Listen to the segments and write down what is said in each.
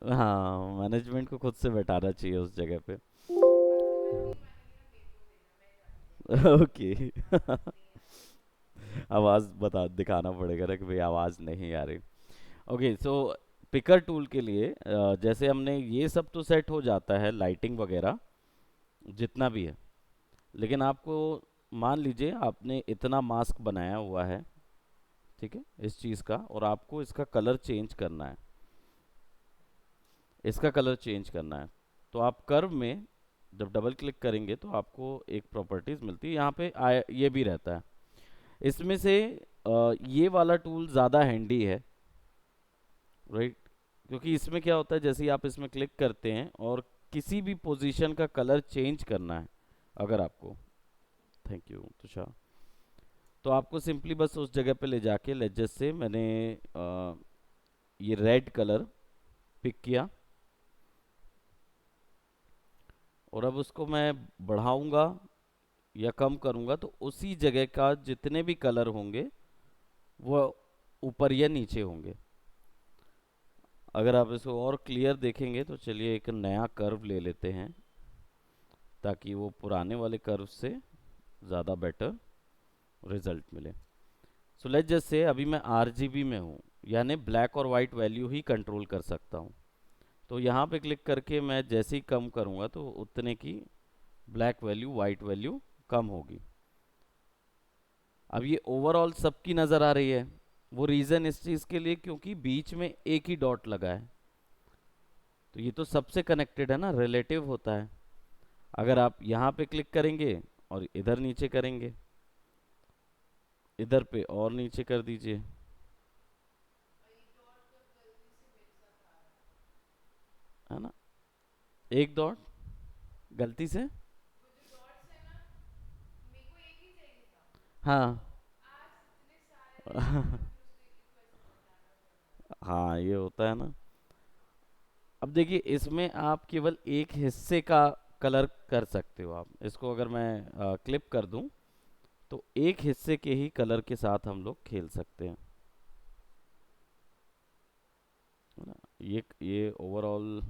हाँ, मैनेजमेंट को खुद से बैठाना चाहिए उस जगह पे। ओके। आवाज बता दिखाना पड़ेगा ना कि भाई आवाज नहीं आ रही। ओके, सो पिकर टूल के लिए जैसे हमने ये सब तो सेट हो जाता है, लाइटिंग वगैरह जितना भी है। लेकिन आपको मान लीजिए आपने इतना मास्क बनाया हुआ है, ठीक है, इस चीज़ का, और आपको इसका कलर चेंज करना है। इसका कलर चेंज करना है तो आप कर्व में जब डबल क्लिक करेंगे तो आपको एक प्रॉपर्टीज मिलती है, यहाँ पे ये भी रहता है। इसमें से ये वाला टूल ज़्यादा हैंडी है, राइट? क्योंकि इसमें क्या होता है, जैसे ही आप इसमें क्लिक करते हैं और किसी भी पोजीशन का कलर चेंज करना है अगर आपको, थैंक यू तुषार, तो आपको सिंपली बस उस जगह पे ले जाके, लेजस से मैंने ये रेड कलर पिक किया और अब उसको मैं बढ़ाऊंगा या कम करूंगा तो उसी जगह का जितने भी कलर होंगे वो ऊपर या नीचे होंगे। अगर आप इसको और क्लियर देखेंगे तो चलिए एक नया कर्व ले लेते हैं ताकि वो पुराने वाले कर्व से ज़्यादा बेटर रिजल्ट मिले। सो लेट्स जस्ट से अभी मैं आरजीबी में हूँ, यानी ब्लैक और वाइट वैल्यू ही कंट्रोल कर सकता हूँ। तो यहाँ पे क्लिक करके मैं जैसे ही कम करूँगा तो उतने की ब्लैक वैल्यू वाइट वैल्यू कम होगी। अब ये ओवरऑल सबकी नज़र आ रही है। वो रीज़न इस चीज़ के लिए क्योंकि बीच में एक ही डॉट लगा है, तो ये तो सबसे कनेक्टेड है ना, रिलेटिव होता है। अगर आप यहाँ पे क्लिक करेंगे और इधर नीचे करेंगे, इधर पे और नीचे कर दीजिए, है ना, एक डॉट गलती से, हाँ। हाँ, ये होता है ना। अब देखिए इसमें आप केवल एक हिस्से का कलर कर सकते हो। आप इसको अगर मैं क्लिप कर दूं तो एक हिस्से के ही कलर के साथ हम लोग खेल सकते हैं, है ना। ये ओवरऑल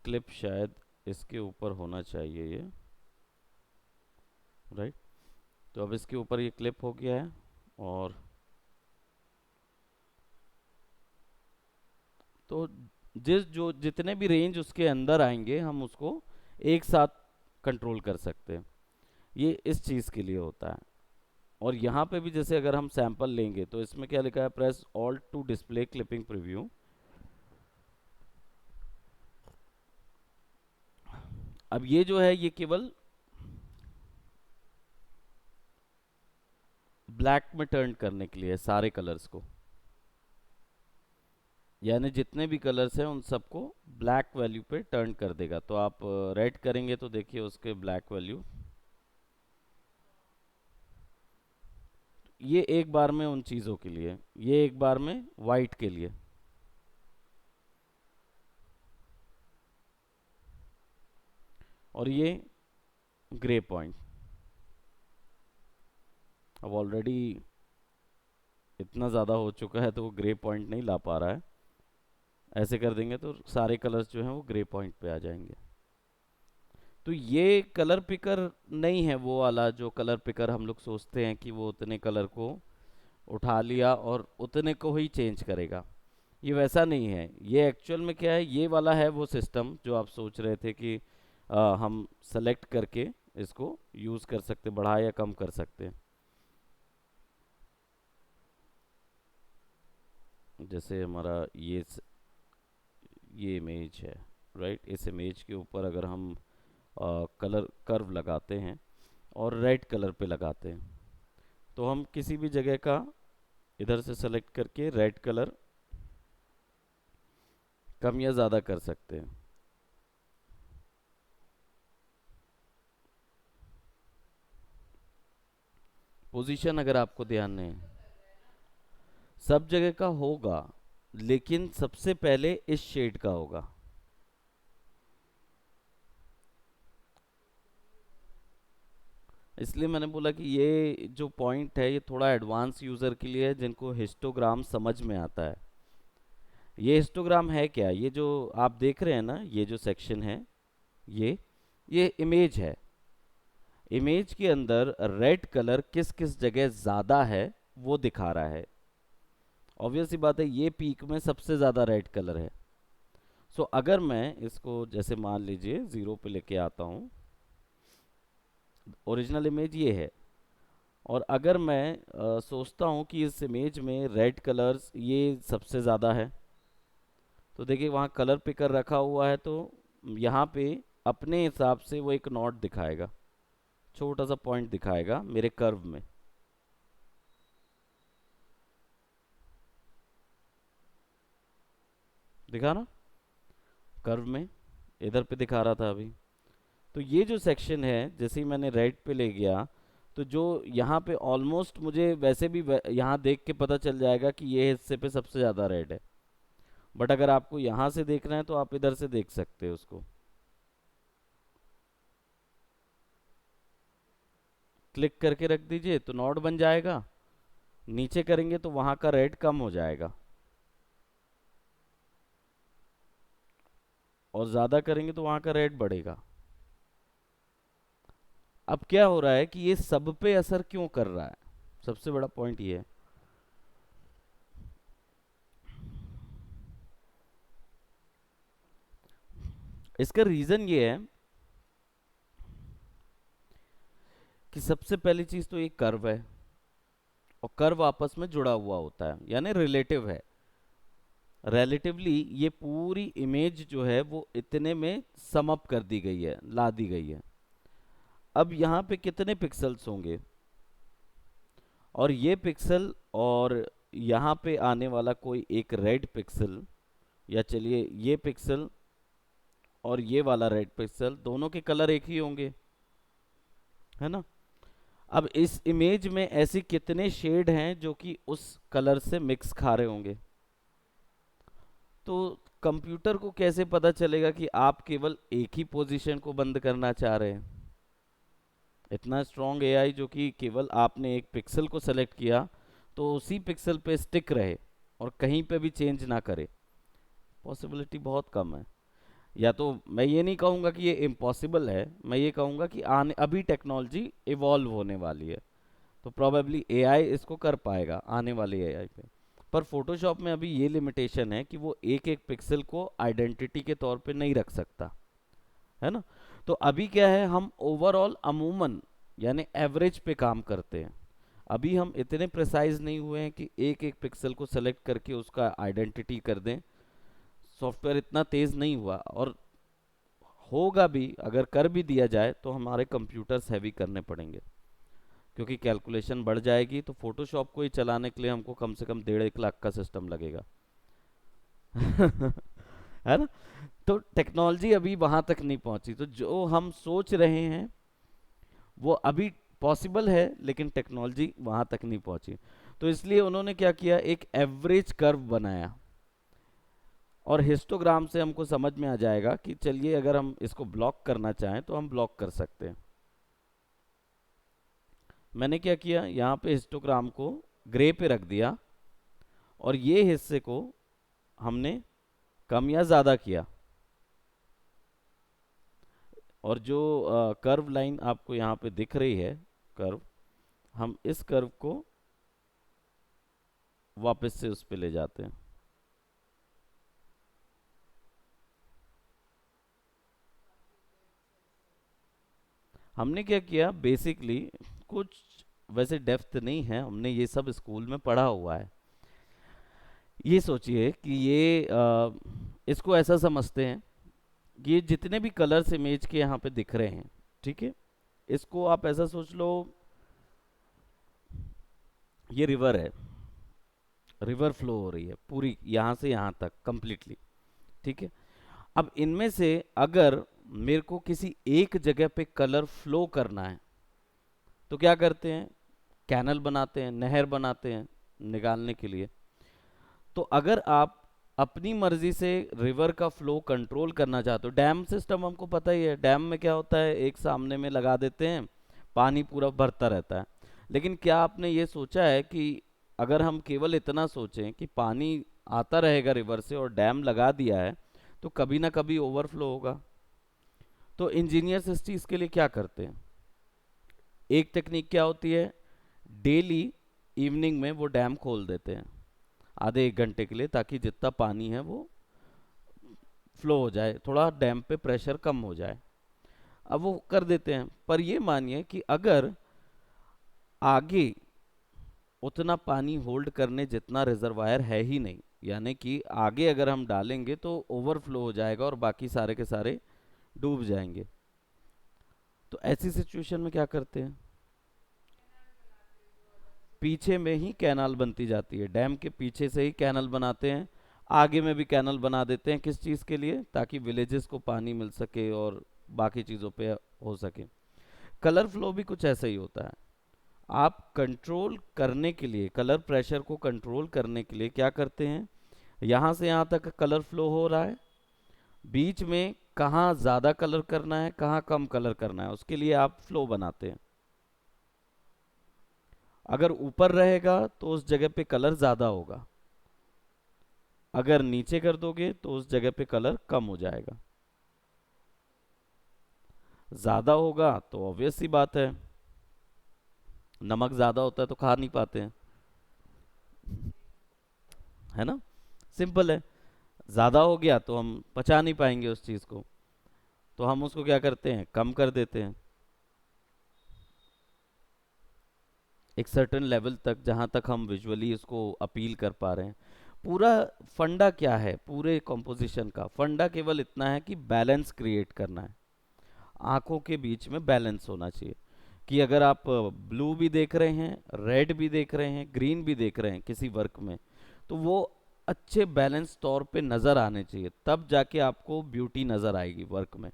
क्लिप शायद इसके ऊपर होना चाहिए ये, राइट। तो अब इसके ऊपर ये क्लिप हो गया है और तो जो जितने भी रेंज उसके अंदर आएंगे हम उसको एक साथ कंट्रोल कर सकते हैं। ये इस चीज़ के लिए होता है। और यहाँ पे भी जैसे अगर हम सैंपल लेंगे तो इसमें क्या लिखा है, press alt to display clipping preview. अब ये जो है ये केवल ब्लैक में टर्न करने के लिए है सारे कलर्स को, यानी जितने भी कलर्स हैं उन सबको ब्लैक वैल्यू पे टर्न कर देगा। तो आप रेड करेंगे तो देखिए उसके ब्लैक वैल्यू, ये एक बार में उन चीज़ों के लिए, ये एक बार में वाइट के लिए, और ये ग्रे पॉइंट। अब ऑलरेडी इतना ज़्यादा हो चुका है तो वो ग्रे पॉइंट नहीं ला पा रहा है। ऐसे कर देंगे तो सारे कलर्स जो हैं वो ग्रे पॉइंट पे आ जाएंगे। तो ये कलर पिकर नहीं है वो वाला जो कलर पिकर हम लोग सोचते हैं कि वो उतने कलर को उठा लिया और उतने को ही चेंज करेगा। ये वैसा नहीं है। ये एक्चुअल में क्या है, ये वाला है वो सिस्टम जो आप सोच रहे थे कि हम सेलेक्ट करके इसको यूज़ कर सकते, बढ़ा या कम कर सकते हैं। जैसे हमारा ये इमेज है, राइट। इस इमेज के ऊपर अगर हम कलर कर्व लगाते हैं और रेड कलर पे लगाते हैं तो हम किसी भी जगह का इधर से सेलेक्ट करके रेड कलर कम या ज़्यादा कर सकते हैं। पोजीशन अगर आपको ध्यान नहीं है, सब जगह का होगा, लेकिन सबसे पहले इस शेड का होगा। इसलिए मैंने बोला कि ये जो पॉइंट है ये थोड़ा एडवांस यूज़र के लिए है जिनको हिस्टोग्राम समझ में आता है। ये हिस्टोग्राम है क्या? ये जो आप देख रहे हैं ना, ये जो सेक्शन है, ये ये इमेज है। इमेज के अंदर रेड कलर किस किस जगह ज़्यादा है वो दिखा रहा है। ऑब्वियस सी बात है, ये पीक में सबसे ज़्यादा रेड कलर है। सो अगर मैं इसको जैसे मान लीजिए 0 पे लेके आता हूँ, ओरिजिनल इमेज ये है, और अगर मैं सोचता हूँ कि इस इमेज में रेड कलर्स ये सबसे ज़्यादा है, तो देखिए वहाँ कलर पिकर रखा हुआ है, तो यहाँ पे अपने हिसाब से वो एक नॉट दिखाएगा, छोटा सा पॉइंट दिखाएगा मेरे कर्व में। दिखा ना, कर्व में इधर पे दिखा रहा था अभी। तो ये जो सेक्शन है, जैसे ही मैंने रेड पे ले गया, तो जो यहाँ पे ऑलमोस्ट मुझे वैसे भी यहाँ देख के पता चल जाएगा कि ये हिस्से पे सबसे ज़्यादा रेड है। बट अगर आपको यहाँ से देखना है तो आप इधर से देख सकते हो उसको। क्लिक करके रख दीजिए तो नोड बन जाएगा, नीचे करेंगे तो वहाँ का रेड कम हो जाएगा, और ज़्यादा करेंगे तो वहाँ का रेड बढ़ेगा। अब क्या हो रहा है कि ये सब पे असर क्यों कर रहा है, सबसे बड़ा पॉइंट ये है। इसका रीज़न ये है कि सबसे पहली चीज़ तो ये कर्व है, और कर्व आपस में जुड़ा हुआ होता है, यानी रिलेटिव है। रिलेटिवली ये पूरी इमेज जो है वो इतने में सम अप कर दी गई है, ला दी गई है। अब यहाँ पे कितने पिक्सल्स होंगे, और ये पिक्सल और यहाँ पे आने वाला कोई एक रेड पिक्सल, या चलिए ये पिक्सल और ये वाला रेड पिक्सल, दोनों के कलर एक ही होंगे, है ना। अब इस इमेज में ऐसे कितने शेड हैं जो कि उस कलर से मिक्स खा रहे होंगे। तो कंप्यूटर को कैसे पता चलेगा कि आप केवल एक ही पोजीशन को बंद करना चाह रहे हैं? इतना स्ट्रॉन्ग एआई जो कि केवल आपने एक पिक्सल को सेलेक्ट किया तो उसी पिक्सल पे स्टिक रहे और कहीं पे भी चेंज ना करे, पॉसिबिलिटी बहुत कम है। या तो मैं ये नहीं कहूँगा कि ये इम्पॉसिबल है, मैं ये कहूँगा कि आने अभी टेक्नोलॉजी इवॉल्व होने वाली है, तो प्रोबेबली एआई इसको कर पाएगा आने वाली एआई पे। पर फोटोशॉप में अभी ये लिमिटेशन है कि वो एक एक पिक्सल को आइडेंटिटी के तौर पे नहीं रख सकता, है ना। तो अभी क्या है, हम ओवरऑल अमूमन यानी एवरेज पे काम करते हैं। अभी हम इतने प्रिसाइज नहीं हुए हैं कि एक एक पिक्सल को सेलेक्ट करके उसका आइडेंटिटी कर दें। सॉफ्टवेयर इतना तेज़ नहीं हुआ, और होगा भी, अगर कर भी दिया जाए तो हमारे कंप्यूटर्स हैवी करने पड़ेंगे, क्योंकि कैलकुलेशन बढ़ जाएगी। तो फोटोशॉप को ही चलाने के लिए हमको कम से कम 1.5 लाख का सिस्टम लगेगा। है ना। तो टेक्नोलॉजी अभी वहां तक नहीं पहुंची, तो जो हम सोच रहे हैं वो अभी पॉसिबल है, लेकिन टेक्नोलॉजी वहां तक नहीं पहुंची। तो इसलिए उन्होंने क्या किया, एक एवरेज कर्व बनाया, और हिस्टोग्राम से हमको समझ में आ जाएगा कि चलिए अगर हम इसको ब्लॉक करना चाहें तो हम ब्लॉक कर सकते हैं। मैंने क्या किया, यहाँ पे हिस्टोग्राम को ग्रे पे रख दिया, और ये हिस्से को हमने कम या ज़्यादा किया, और जो कर्व लाइन आपको यहाँ पे दिख रही है, कर्व, हम इस कर्व को वापस से उस पे ले जाते हैं। हमने क्या किया बेसिकली, कुछ वैसे डेप्थ नहीं है, हमने ये सब स्कूल में पढ़ा हुआ है। ये सोचिए कि ये इसको ऐसा समझते हैं कि ये जितने भी कलर्स इमेज के यहाँ पे दिख रहे हैं, ठीक है, इसको आप ऐसा सोच लो, ये रिवर है, रिवर फ्लो हो रही है पूरी यहाँ से यहाँ तक कंप्लीटली, ठीक है। अब इनमें से अगर मेरे को किसी एक जगह पे कलर फ्लो करना है तो क्या करते हैं, कैनल बनाते हैं, नहर बनाते हैं निकालने के लिए। तो अगर आप अपनी मर्जी से रिवर का फ्लो कंट्रोल करना चाहते हो, डैम सिस्टम हमको पता ही है, डैम में क्या होता है, एक सामने में लगा देते हैं, पानी पूरा भरता रहता है। लेकिन क्या आपने ये सोचा है कि अगर हम केवल इतना सोचें कि पानी आता रहेगा रिवर से और डैम लगा दिया है तो कभी ना कभी ओवरफ्लो होगा। तो इंजीनियर्स इस चीज़ के लिए क्या करते हैं, एक टेक्निक क्या होती है, डेली इवनिंग में वो डैम खोल देते हैं आधे एक घंटे के लिए, ताकि जितना पानी है वो फ्लो हो जाए, थोड़ा डैम पे प्रेशर कम हो जाए। अब वो कर देते हैं, पर ये मानिए कि अगर आगे उतना पानी होल्ड करने जितना रिजर्वायर है ही नहीं, यानी कि आगे अगर हम डालेंगे तो ओवरफ्लो हो जाएगा और बाकी सारे के सारे डूब जाएंगे, तो ऐसी सिचुएशन में क्या करते हैं, पीछे में ही कैनाल बनती जाती है, डैम के पीछे से ही कैनाल बनाते हैं, आगे में भी कैनाल बना देते हैं। किस चीज़ के लिए, ताकि विलेजेस को पानी मिल सके और बाकी चीज़ों पे हो सके। कलर फ्लो भी कुछ ऐसा ही होता है। आप कंट्रोल करने के लिए, कलर प्रेशर को कंट्रोल करने के लिए क्या करते हैं, यहाँ से यहाँ तक कलर फ्लो हो रहा है, बीच में कहाँ ज़्यादा कलर करना है कहाँ कम कलर करना है, उसके लिए आप फ्लो बनाते हैं। अगर ऊपर रहेगा तो उस जगह पे कलर ज़्यादा होगा, अगर नीचे कर दोगे तो उस जगह पे कलर कम हो जाएगा। ज़्यादा होगा तो ऑब्वियस सी बात है, नमक ज़्यादा होता है तो खा नहीं पाते हैं, है ना, सिंपल है। ज़्यादा हो गया तो हम पचा नहीं पाएंगे उस चीज़ को, तो हम उसको क्या करते हैं, कम कर देते हैं एक सर्टेन लेवल तक, जहाँ तक हम विजुअली उसको अपील कर पा रहे हैं। पूरा फंडा क्या है, पूरे कॉम्पोजिशन का फंडा केवल इतना है कि बैलेंस क्रिएट करना है, आंखों के बीच में बैलेंस होना चाहिए, कि अगर आप ब्लू भी देख रहे हैं, रेड भी देख रहे हैं, ग्रीन भी देख रहे हैं किसी वर्क में, तो वो अच्छे बैलेंस तौर पे नज़र आने चाहिए, तब जाके आपको ब्यूटी नज़र आएगी वर्क में,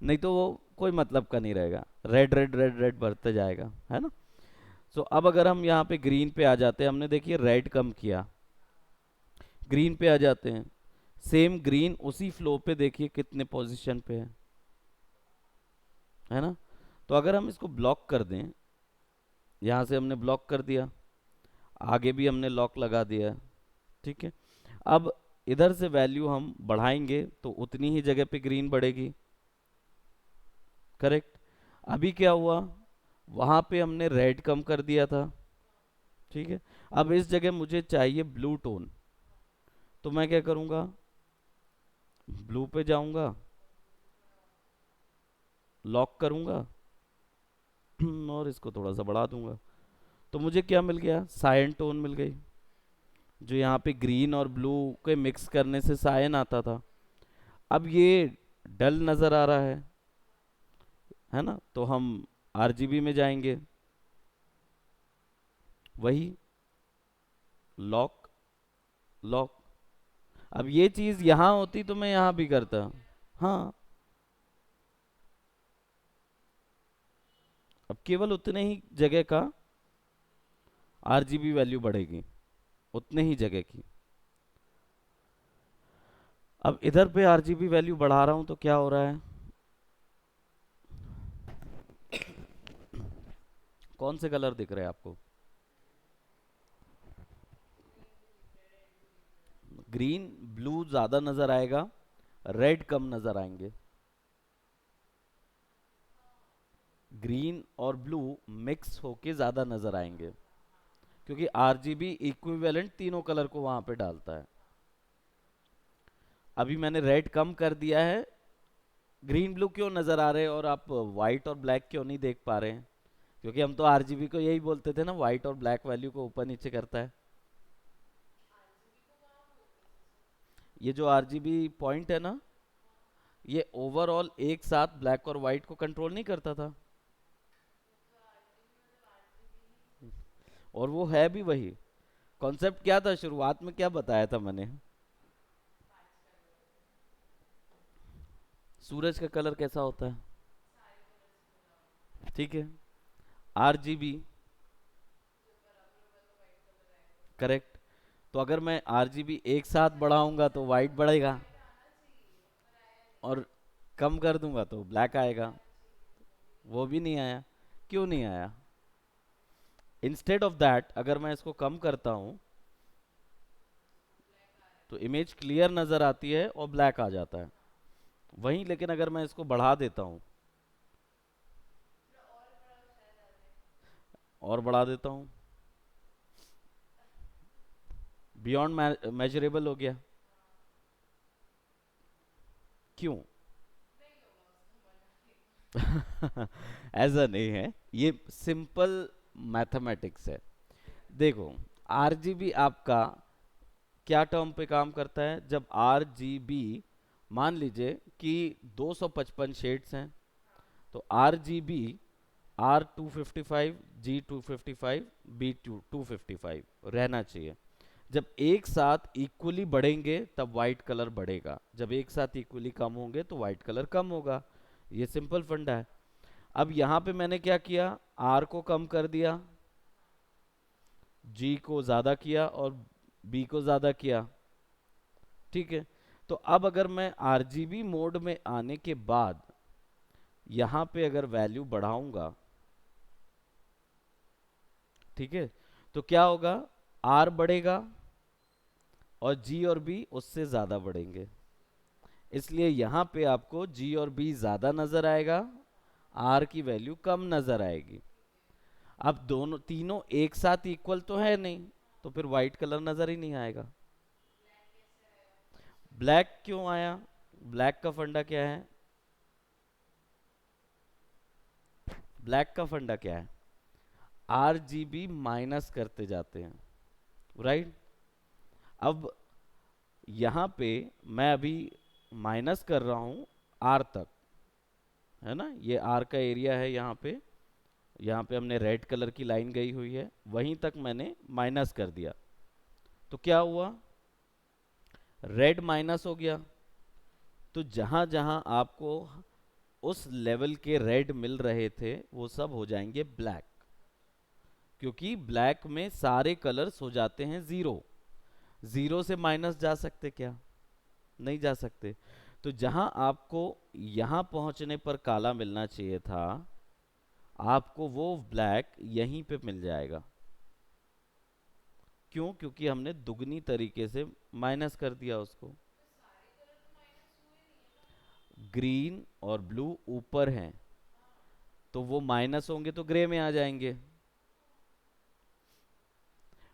नहीं तो वो कोई मतलब का नहीं रहेगा, रेड रेड रेड रेड बढ़ते जाएगा, है ना। सो अब अगर हम यहाँ पे ग्रीन पे आ जाते हैं, हमने देखिए रेड कम किया, ग्रीन पे आ जाते हैं, सेम ग्रीन उसी फ्लो पे देखिए कितने पोजीशन पे है ना। तो अगर हम इसको ब्लॉक कर दें, यहाँ से हमने ब्लॉक कर दिया, आगे भी हमने लॉक लगा दिया, ठीक है। अब इधर से वैल्यू हम बढ़ाएंगे तो उतनी ही जगह पे ग्रीन बढ़ेगी, करेक्ट। अभी क्या हुआ, वहां पे हमने रेड कम कर दिया था, ठीक है। अब इस जगह मुझे चाहिए ब्लू टोन, तो मैं क्या करूंगा, ब्लू पे जाऊंगा, लॉक करूंगा और इसको थोड़ा सा बढ़ा दूंगा, तो मुझे क्या मिल गया, सायन टोन मिल गई, जो यहाँ पे ग्रीन और ब्लू के मिक्स करने से सायन आता था। अब ये डल नज़र आ रहा है ना, तो हम आरजीबी में जाएंगे, वही लॉक लॉक। अब ये चीज़ यहाँ होती तो मैं यहाँ भी करता, हाँ। अब केवल उतने ही जगह का आरजीबी वैल्यू बढ़ेगी, उतने ही जगह की। अब इधर पे आरजीबी वैल्यू बढ़ा रहा हूं तो क्या हो रहा है, कौन से कलर दिख रहे हैं आपको, ग्रीन ब्लू ज्यादा नजर आएगा, रेड कम नजर आएंगे, ग्रीन और ब्लू मिक्स होके ज्यादा नजर आएंगे, क्योंकि आरजीबी इक्विवेलेंट तीनों कलर को वहां पे डालता है। अभी मैंने रेड कम कर दिया है, ग्रीन ब्लू क्यों नजर आ रहे हैं और आप व्हाइट और ब्लैक क्यों नहीं देख पा रहे हैं, क्योंकि हम तो आरजीबी को यही बोलते थे ना, व्हाइट और ब्लैक वैल्यू को ऊपर नीचे करता है। ये जो आरजीबी पॉइंट है ना, ये ओवरऑल एक साथ ब्लैक और व्हाइट को कंट्रोल नहीं करता था, और वो है भी वही। कॉन्सेप्ट क्या था शुरुआत में, क्या बताया था मैंने, सूरज का कलर कैसा होता है, ठीक है, आरजीबी, करेक्ट। तो अगर मैं आरजीबी एक साथ बढ़ाऊंगा तो व्हाइट बढ़ेगा, और कम कर दूंगा तो ब्लैक आएगा, वो भी नहीं आया, क्यों नहीं आया? इंस्टेड ऑफ दैट अगर मैं इसको कम करता हूं तो इमेज क्लियर नजर आती है और ब्लैक आ जाता है। वहीं लेकिन अगर मैं इसको बढ़ा देता हूं और बढ़ा देता हूं, बियॉन्ड मेजरेबल हो गया। क्यों? ऐसा नहीं है, ये सिंपल मैथमेटिक्स है। देखो, आरजीबी आपका क्या टर्म पे काम करता है? जब आरजीबी, मान लीजिए कि 255 शेड्स हैं, तो आरजीबी R255, G255, B255 रहना चाहिए। जब एक साथ इक्वली बढ़ेंगे तब वाइट कलर बढ़ेगा, जब एक साथ इक्वली कम होंगे तो वाइट कलर कम होगा। ये सिंपल फंडा है। अब यहाँ पे मैंने क्या किया, R को कम कर दिया, G को ज़्यादा किया और B को ज़्यादा किया। ठीक है, तो अब अगर मैं RGB मोड में आने के बाद यहाँ पे अगर वैल्यू बढ़ाऊंगा, ठीक है, तो क्या होगा, R बढ़ेगा और G और B उससे ज़्यादा बढ़ेंगे। इसलिए यहाँ पे आपको G और B ज़्यादा नज़र आएगा, R की वैल्यू कम नज़र आएगी। अब दोनों तीनों एक साथ इक्वल तो है नहीं, तो फिर वाइट कलर नज़र ही नहीं आएगा। ब्लैक क्यों आया? ब्लैक का फंडा क्या है? ब्लैक का फंडा क्या है? RGB माइनस करते जाते हैं, राइट? अब यहाँ पे मैं अभी माइनस कर रहा हूँ R तक, है ना, ये R का एरिया है। यहाँ पे हमने रेड कलर की लाइन गई हुई है, वहीं तक मैंने माइनस कर दिया। तो क्या हुआ, रेड माइनस हो गया। तो जहां जहां आपको उस लेवल के रेड मिल रहे थे वो सब हो जाएंगे ब्लैक, क्योंकि ब्लैक में सारे कलर्स हो जाते हैं जीरो। जीरो से माइनस जा सकते क्या? नहीं जा सकते। तो जहां आपको यहां पहुंचने पर काला मिलना चाहिए था, आपको वो ब्लैक यहीं पे मिल जाएगा। क्यों? क्योंकि हमने दुगनी तरीके से माइनस कर दिया उसको। ग्रीन और ब्लू ऊपर हैं, तो वो माइनस होंगे तो ग्रे में आ जाएंगे।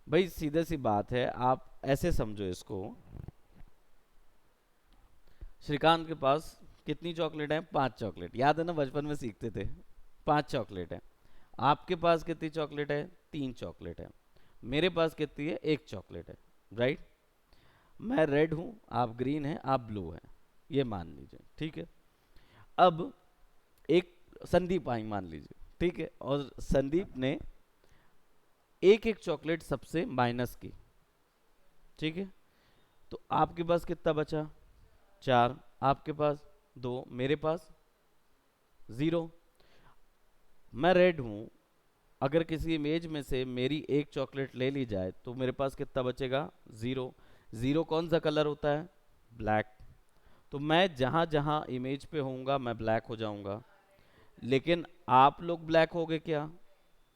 भाई सीधे सी बात है, आप ऐसे समझो इसको, श्रीकांत के पास कितनी चॉकलेट है? 5 चॉकलेट। याद है ना, बचपन में सीखते थे, 5 चॉकलेट है। आपके पास कितनी चॉकलेट है? 3 चॉकलेट है। मेरे पास कितनी है? 1 चॉकलेट है, राइट? मैं रेड हूं, आप ग्रीन हैं, आप ब्लू हैं, ये मान लीजिए, ठीक है। अब एक संदीप आई मान लीजिए, ठीक है, और संदीप ने एक एक चॉकलेट सबसे माइनस की, ठीक है। तो आपके पास कितना बचा? 4। आपके पास 2, मेरे पास 0। मैं रेड हूं, अगर किसी इमेज में से मेरी एक चॉकलेट ले ली जाए तो मेरे पास कितना बचेगा? 0। 0 कौन सा कलर होता है? ब्लैक। तो मैं जहां जहां इमेज पे होऊंगा मैं ब्लैक हो जाऊंगा। लेकिन आप लोग ब्लैक हो गए क्या?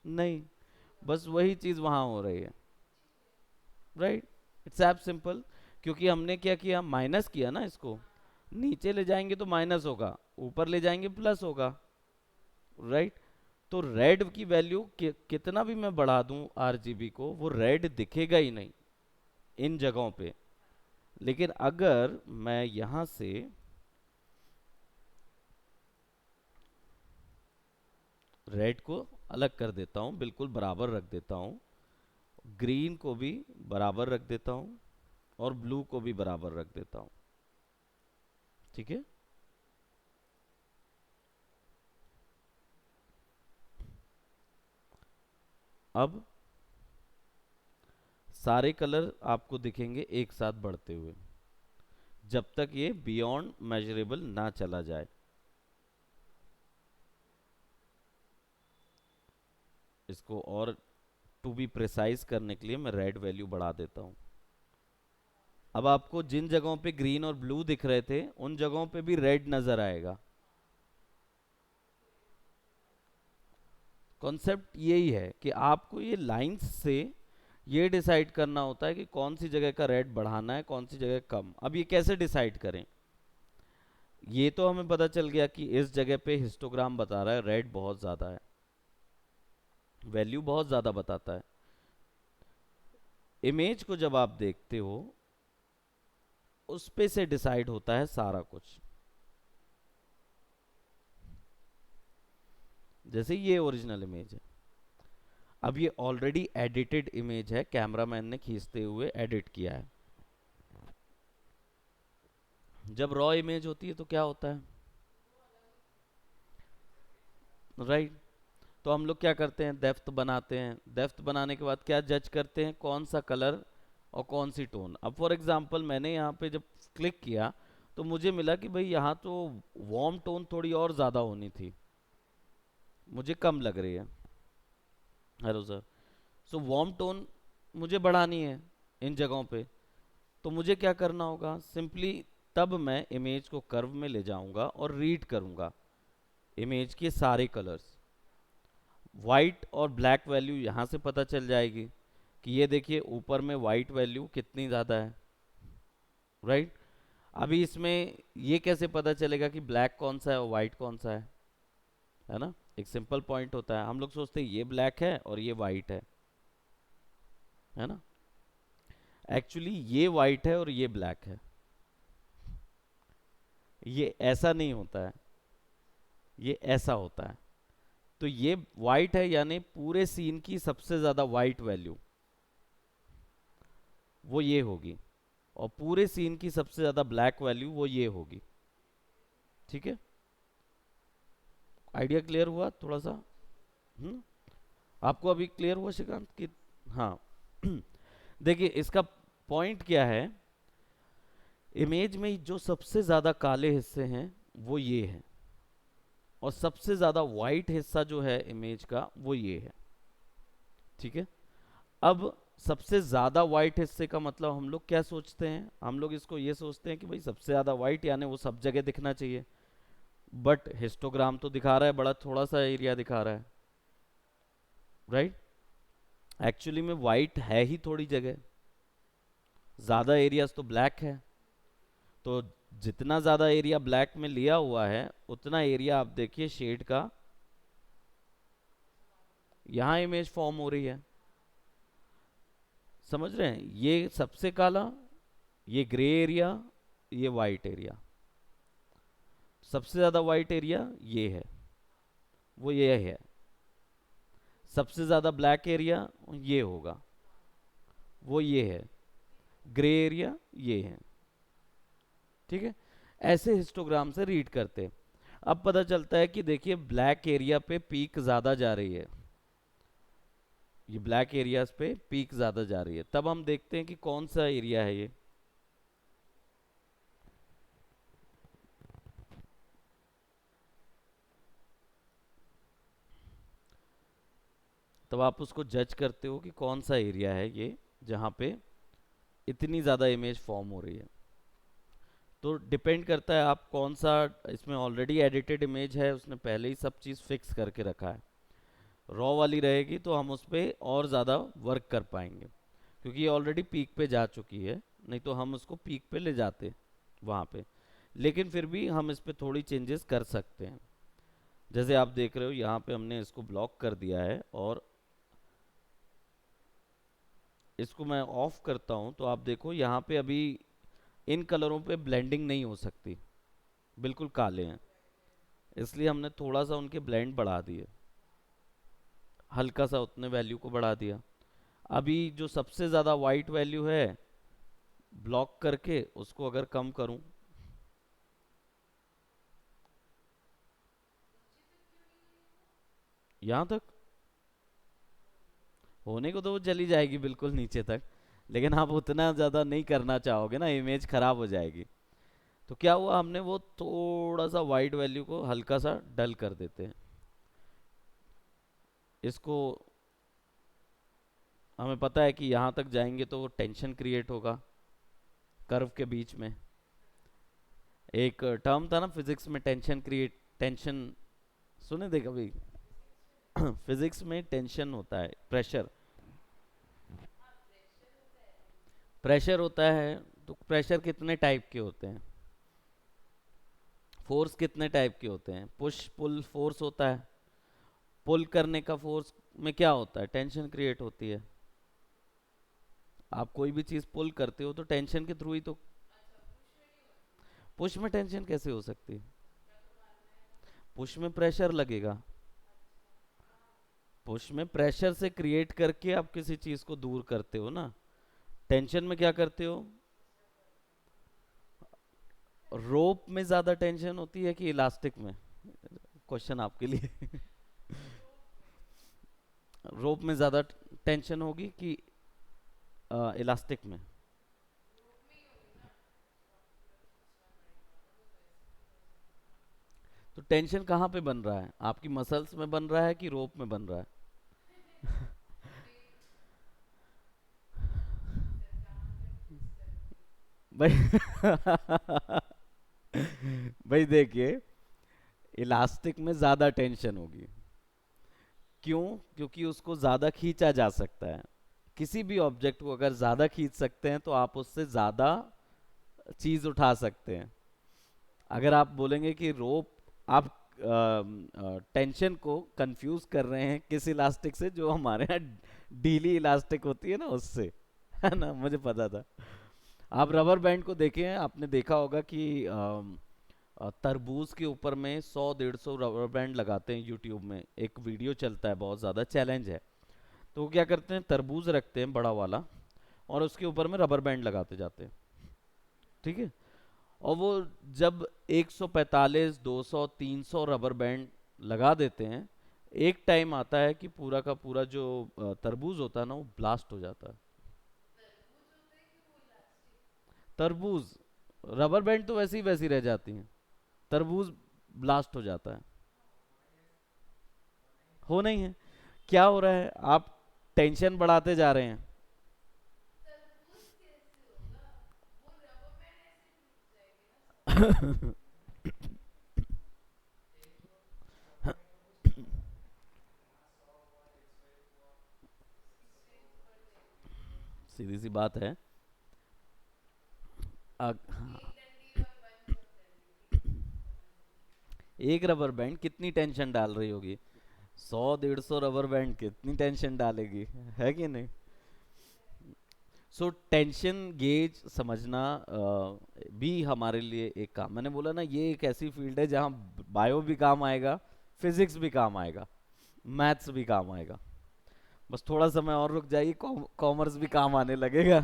नहीं। बस वही चीज वहां हो रही है, राइट? It's app simple. क्योंकि हमने क्या किया, माइनस किया ना इसको। नीचे ले जाएंगे तो माइनस होगा, ऊपर ले जाएंगे प्लस होगा, राइट? तो रेड की वैल्यू कितना भी मैं बढ़ा दूं आरजीबी को, वो रेड दिखेगा ही नहीं इन जगहों पे। लेकिन अगर मैं यहां से रेड को अलग कर देता हूं, बिल्कुल बराबर रख देता हूं, ग्रीन को भी बराबर रख देता हूं और ब्लू को भी बराबर रख देता हूं, ठीक है। अब सारे कलर आपको दिखेंगे एक साथ बढ़ते हुए, जब तक ये बियॉन्ड मेजरेबल ना चला जाए। इसको और टू बी प्रिसाइज करने के लिए मैं रेड वैल्यू बढ़ा देता हूं। अब आपको जिन जगहों पे ग्रीन और ब्लू दिख रहे थे उन जगहों पे भी रेड नजर आएगा। कॉन्सेप्ट यही है कि आपको ये लाइंस से ये डिसाइड करना होता है कि कौन सी जगह का रेड बढ़ाना है, कौन सी जगह कम। अब ये कैसे डिसाइड करें? ये तो हमें पता चल गया कि इस जगह पे हिस्टोग्राम बता रहा है रेड बहुत ज़्यादा है, वैल्यू बहुत ज़्यादा बताता है। इमेज को जब आप देखते हो उस पे से डिसाइड होता है सारा कुछ। जैसे ये ओरिजिनल इमेज है, अब ये ऑलरेडी एडिटेड इमेज है, कैमरामैन ने खींचते हुए एडिट किया है। जब रॉ इमेज होती है तो क्या होता है, राइट? तो हम लोग क्या करते हैं, डेप्थ बनाते हैं। डेप्थ बनाने के बाद क्या जज करते हैं, कौन सा कलर और कौन सी टोन। अब फॉर एग्जांपल मैंने यहाँ पे जब क्लिक किया तो मुझे मिला कि भाई यहाँ तो वार्म टोन थोड़ी और ज़्यादा होनी थी, मुझे कम लग रही है। Hello sir. So warm tone मुझे बढ़ानी है इन जगहों पे। तो मुझे क्या करना होगा, सिंपली तब मैं इमेज को कर्व में ले जाऊंगा और रीड करूंगा इमेज के सारे कलर्स। वाइट और ब्लैक वैल्यू यहाँ से पता चल जाएगी कि ये देखिए ऊपर में वाइट वैल्यू कितनी ज़्यादा है, राइट? अभी इसमें ये कैसे पता चलेगा कि ब्लैक कौन सा है और वाइट कौन सा है ना? एक सिंपल पॉइंट होता है, हम लोग सोचते हैं ये ब्लैक है और ये वाइट है ना? एक्चुअली ये वाइट है और ये ब्लैक है, ये ऐसा नहीं होता है, ये ऐसा होता है। तो ये वाइट है यानी पूरे सीन की सबसे ज्यादा वाइट वैल्यू वो ये होगी, और पूरे सीन की सबसे ज्यादा ब्लैक वैल्यू वो ये होगी। ठीक है, आइडिया क्लियर हुआ थोड़ा सा? हम्म आपको अभी क्लियर हुआ श्रीकांत कि? हाँ। देखिए इसका पॉइंट क्या है, इमेज में जो सबसे ज्यादा काले हिस्से हैं वो ये है, और सबसे ज्यादा वाइट हिस्सा जो है इमेज का वो ये है। ठीक है, अब सबसे ज्यादा वाइट हिस्से का मतलब हम लोग क्या सोचते हैं, हम लोग इसको ये सोचते हैं कि भाई सबसे ज्यादा वाइट यानी वो सब जगह दिखना चाहिए। बट हिस्टोग्राम तो दिखा रहा है बड़ा थोड़ा सा एरिया दिखा रहा है, राइट? एक्चुअली में वाइट है ही थोड़ी जगह, ज्यादा एरियाज तो ब्लैक है। तो जितना ज्यादा एरिया ब्लैक में लिया हुआ है उतना एरिया आप देखिए शेड का यहाँ इमेज फॉर्म हो रही है। समझ रहे हैं, ये सबसे काला, ये ग्रे एरिया, ये वाइट एरिया। सबसे ज्यादा वाइट एरिया ये है, वो ये है। सबसे ज्यादा ब्लैक एरिया ये होगा, वो ये है। ग्रे एरिया ये है। ठीक है, ऐसे हिस्टोग्राम से रीड करते हैं। अब पता चलता है कि देखिए ब्लैक एरिया पे पीक ज्यादा जा रही है, ये ब्लैक एरियाज पे पीक ज्यादा जा रही है। तब हम देखते हैं कि कौन सा एरिया है ये। तब आप उसको जज करते हो कि कौन सा एरिया है ये जहाँ पे इतनी ज़्यादा इमेज फॉर्म हो रही है। तो डिपेंड करता है आप कौन सा, इसमें ऑलरेडी एडिटेड इमेज है, उसने पहले ही सब चीज़ फिक्स करके रखा है। रॉ वाली रहेगी तो हम उस पर और ज़्यादा वर्क कर पाएंगे, क्योंकि ये ऑलरेडी पीक पे जा चुकी है। नहीं तो हम उसको पीक पे ले जाते वहाँ पे, लेकिन फिर भी हम इस पे थोड़ी चेंजेस कर सकते हैं। जैसे आप देख रहे हो यहाँ पे हमने इसको ब्लॉक कर दिया है, और इसको मैं ऑफ करता हूँ तो आप देखो यहाँ पे अभी इन कलरों पे ब्लेंडिंग नहीं हो सकती, बिल्कुल काले हैं। इसलिए हमने थोड़ा सा उनके ब्लेंड बढ़ा दिए, हल्का सा उतने वैल्यू को बढ़ा दिया। अभी जो सबसे ज़्यादा वाइट वैल्यू है, ब्लॉक करके उसको अगर कम करूं, यहाँ तक होने को तो वो चली जाएगी बिल्कुल नीचे तक, लेकिन आप उतना ज़्यादा नहीं करना चाहोगे ना, इमेज खराब हो जाएगी। तो क्या हुआ, हमने वो थोड़ा सा वाइट वैल्यू को हल्का सा डल कर देते हैं। इसको हमें पता है कि यहाँ तक जाएंगे तो वो टेंशन क्रिएट होगा कर्व के बीच में। एक टर्म था ना फिजिक्स में, टेंशन क्रिएट, टेंशन सुने थे कभी? फिजिक्स में टेंशन होता है, प्रेशर, प्रेशर होता है। तो प्रेशर कितने टाइप के होते हैं, फोर्स कितने टाइप के होते हैं? पुश पुल फोर्स होता है। पुल करने का फोर्स में क्या होता है? टेंशन क्रिएट होती है। आप कोई भी चीज पुल करते हो तो टेंशन के थ्रू ही तो। पुश में टेंशन कैसे हो सकती है? पुश में प्रेशर लगेगा। पुश में प्रेशर से क्रिएट करके आप किसी चीज को दूर करते हो ना। टेंशन में क्या करते हो? रोप में ज्यादा टेंशन होती है कि इलास्टिक में? क्वेश्चन आपके लिए। रोप में ज्यादा टेंशन होगी कि इलास्टिक में? तो टेंशन कहाँ पे बन रहा है, आपकी मसल्स में बन रहा है कि रोप में बन रहा है? भाई भाई देखिए, इलास्टिक में ज्यादा टेंशन होगी। क्यों? क्योंकि उसको ज्यादा खींचा जा सकता है। किसी भी ऑब्जेक्ट को अगर ज्यादा खींच सकते हैं तो आप उससे ज्यादा चीज उठा सकते हैं। अगर आप बोलेंगे कि रोप, आप टेंशन को कंफ्यूज कर रहे हैं किस इलास्टिक से, जो हमारे यहाँ ढीली इलास्टिक होती है ना उससे। है ना, मुझे पता था। आप रबर बैंड को देखें, आपने देखा होगा कि तरबूज के ऊपर में 100-150 रबर बैंड लगाते हैं। यूट्यूब में एक वीडियो चलता है, बहुत ज़्यादा चैलेंज है। तो वो क्या करते हैं, तरबूज रखते हैं बड़ा वाला, और उसके ऊपर में रबर बैंड लगाते जाते हैं। ठीक है। और वो जब 145, 200, 300 रबर बैंड लगा देते हैं, एक टाइम आता है कि पूरा का पूरा जो तरबूज होता है ना, वो ब्लास्ट हो जाता है। तरबूज, रबर बैंड तो वैसी वैसी रह जाती हैं, तरबूज ब्लास्ट हो जाता है। हो नहीं है। क्या हो रहा है, आप टेंशन बढ़ाते जा रहे हैं। सीधी सी बात है। हाँ, एक रबर बैंड कितनी टेंशन डाल रही होगी? 100-150 रबर बैंड कितनी टेंशन डालेगी? है कि नहीं? सो टेंशन गेज समझना भी हमारे लिए एक काम, मैंने बोला ना, ये एक ऐसी फील्ड है जहाँ बायो भी काम आएगा, फिजिक्स भी काम आएगा, मैथ्स भी काम आएगा। बस थोड़ा समय और रुक जाइए, कॉमर्स भी काम आने लगेगा।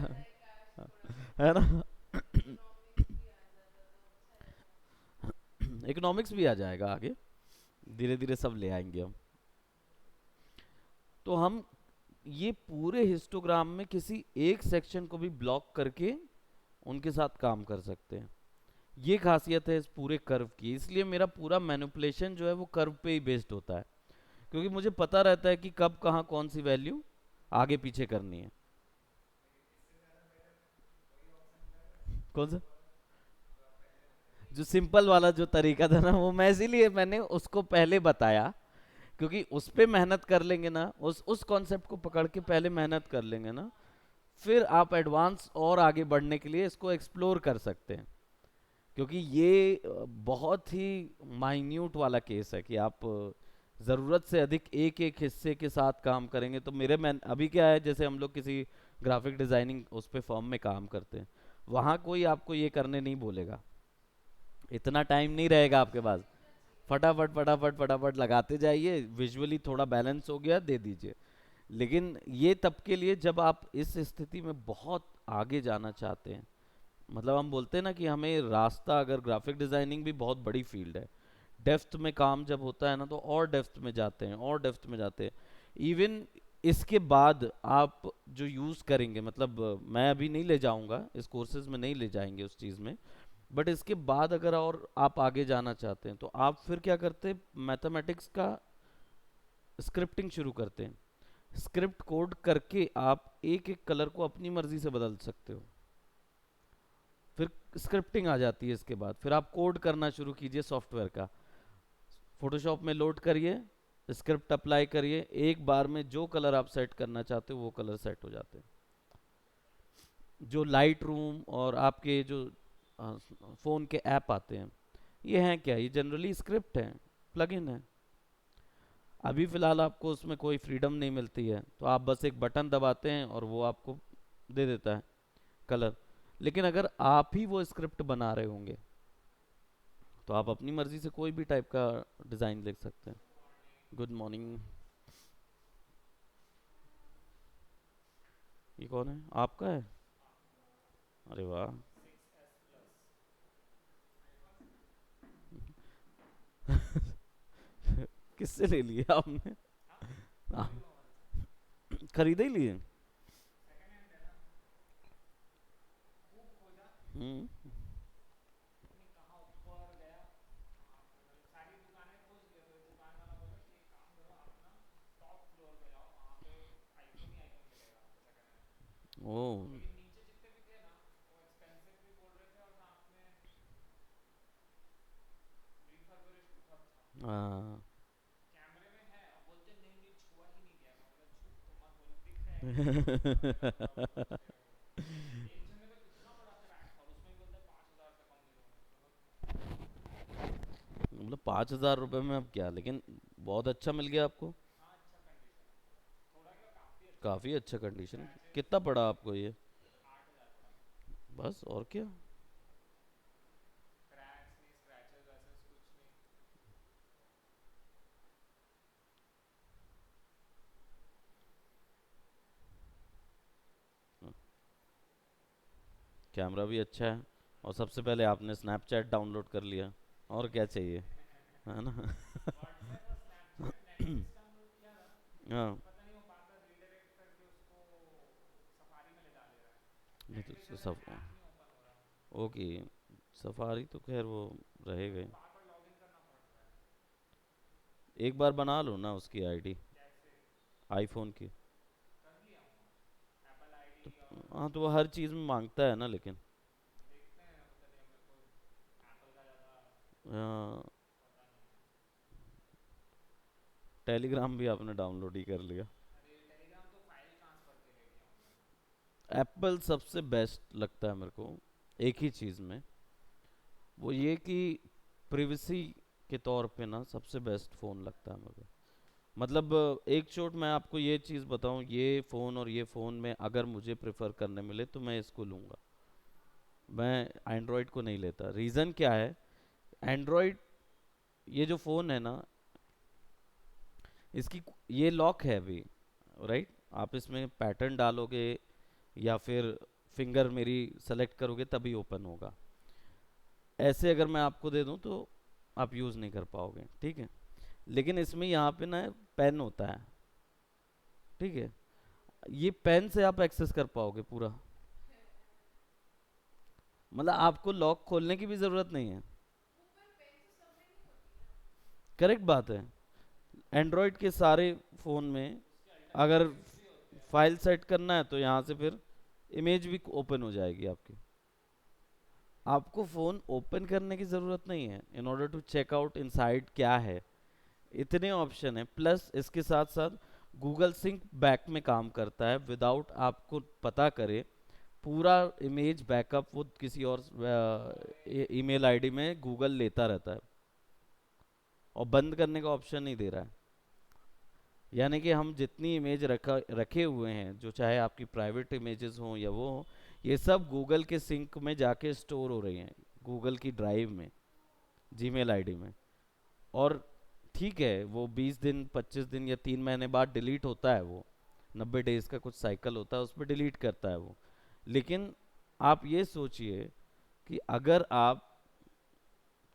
है ना। इकोनॉमिक्स भी आ जाएगा आगे, धीरे धीरे सब ले आएंगे हम। तो हम ये पूरे हिस्टोग्राम में किसी एक सेक्शन को भी ब्लॉक करके उनके साथ काम कर सकते हैं। ये खासियत है इस पूरे कर्व की, इसलिए मेरा पूरा मैनिपुलेशन जो है वो कर्व पे ही बेस्ड होता है। क्योंकि मुझे पता रहता है कि कब कहाँ कौन सी वैल्यू आगे पीछे करनी है। कौन सा? जो सिंपल वाला जो तरीका था ना, वो मैं इसीलिए मैंने उसको पहले बताया, क्योंकि उस पे मेहनत कर लेंगे ना, उस कॉन्सेप्ट को पकड़ के पहले मेहनत कर लेंगे ना, फिर आप एडवांस और आगे बढ़ने के लिए इसको एक्सप्लोर कर सकते हैं। क्योंकि ये बहुत ही माइन्यूट वाला केस है कि आप ज़रूरत से अधिक एक एक हिस्से के साथ काम करेंगे तो मेरे मैन अभी क्या है, जैसे हम लोग किसी ग्राफिक डिज़ाइनिंग उस पे फॉर्म में काम करते हैं, वहाँ कोई आपको ये करने नहीं बोलेगा, इतना टाइम नहीं रहेगा आपके पास। फटाफट फटाफट फटाफट लगाते जाइए, विजुअली थोड़ा बैलेंस हो गया दे दीजिए। लेकिन ये तब के लिए जब आप इस स्थिति में बहुत आगे जाना चाहते हैं। मतलब हम बोलते हैं ना कि हमें रास्ता, अगर ग्राफिक डिजाइनिंग भी बहुत बड़ी फील्ड है, डेप्थ में काम जब होता है ना तो और डेप्थ में जाते हैं, और डेप्थ में जाते हैं। इवन इसके बाद आप जो यूज़ करेंगे, मतलब मैं अभी नहीं ले जाऊंगा, इस कोर्सेज में नहीं ले जाएंगे उस चीज़ में, बट इसके बाद अगर और आप आगे जाना चाहते हैं तो आप फिर क्या करते हैं, मैथमेटिक्स का स्क्रिप्टिंग शुरू करते हैं। स्क्रिप्ट कोड करके आप एक एक कलर को अपनी मर्जी से बदल सकते हो। फिर स्क्रिप्टिंग आ जाती है, इसके बाद फिर आप कोड करना शुरू कीजिए सॉफ्टवेयर का। फोटोशॉप में लोड करिए, स्क्रिप्ट अप्लाई करिए, एक बार में जो कलर आप सेट करना चाहते हो वो कलर सेट हो जाते हैं। जो लाइट रूम और आपके जो फ़ोन के ऐप आते हैं, ये हैं क्या, ये जनरली स्क्रिप्ट हैं, प्लगइन है। अभी फ़िलहाल आपको उसमें कोई फ्रीडम नहीं मिलती है, तो आप बस एक बटन दबाते हैं और वो आपको दे देता है कलर। लेकिन अगर आप ही वो स्क्रिप्ट बना रहे होंगे तो आप अपनी मर्जी से कोई भी टाइप का डिज़ाइन लिख सकते हैं। Good morning. ये कौन है, आपका है? अरे वाह। किससे ले लिया आपने? आ, खरीदे ही लिए? हम्म। ओ। हाँ। मतलब 5,000 रुपये में अब क्या, लेकिन बहुत अच्छा मिल गया आपको। काफ़ी अच्छा कंडीशन। कितना पड़ा आपको ये? बस, और क्या। कैमरा भी अच्छा है, और सबसे पहले आपने स्नैपचैट डाउनलोड कर लिया, और क्या चाहिए, है ना? हाँ। नहीं तो सब, ओके, सफारी तो खैर वो रहेगा ही। एक बार बना लो ना उसकी आईडी, आईफोन की। तो हाँ, तो वो हर चीज़ में मांगता है ना, लेकिन टेलीग्राम भी आपने डाउनलोड ही कर लिया। एप्पल सबसे बेस्ट लगता है मेरे को एक ही चीज़ में, वो ये कि प्रिवेसी के तौर पे ना सबसे बेस्ट फ़ोन लगता है मेरे को। मतलब एक चोट मैं आपको ये चीज़ बताऊं, ये फ़ोन और ये फ़ोन में अगर मुझे प्रेफर करने मिले तो मैं इसको लूँगा। मैं एंड्रॉयड को नहीं लेता। रीज़न क्या है? एंड्रॉयड, ये जो फ़ोन है ना, इसकी ये लॉक है अभी, राइट? आप इसमें पैटर्न डालोगे या फिर फिंगर मेरी सेलेक्ट करोगे तभी ओपन होगा। ऐसे अगर मैं आपको दे दूं तो आप यूज़ नहीं कर पाओगे, ठीक है? लेकिन इसमें यहाँ पे ना पेन होता है, ठीक है? ये पेन से आप एक्सेस कर पाओगे पूरा। मतलब आपको लॉक खोलने की भी ज़रूरत नहीं है। करेक्ट बात है। एंड्रॉयड के सारे फ़ोन में अगर फाइल सेट करना है तो यहाँ से फिर इमेज भी ओपन हो जाएगी आपकी। आपको फ़ोन ओपन करने की ज़रूरत नहीं है in order to check out inside क्या है। इतने ऑप्शन है, प्लस इसके साथ साथ गूगल सिंक बैक में काम करता है, विदाउट आपको पता करे पूरा इमेज बैकअप वो किसी और ईमेल आईडी में गूगल लेता रहता है, और बंद करने का ऑप्शन नहीं दे रहा है। यानी कि हम जितनी इमेज रखे हुए हैं, जो चाहे आपकी प्राइवेट इमेजेस हों या वो हों, ये सब गूगल के सिंक में जाके स्टोर हो रही हैं, गूगल की ड्राइव में, जीमेल आईडी में। और ठीक है, वो 20 दिन 25 दिन या 3 महीने बाद डिलीट होता है वो, 90 डेज का कुछ साइकिल होता है, उस पर डिलीट करता है वो। लेकिन आप ये सोचिए कि अगर आप,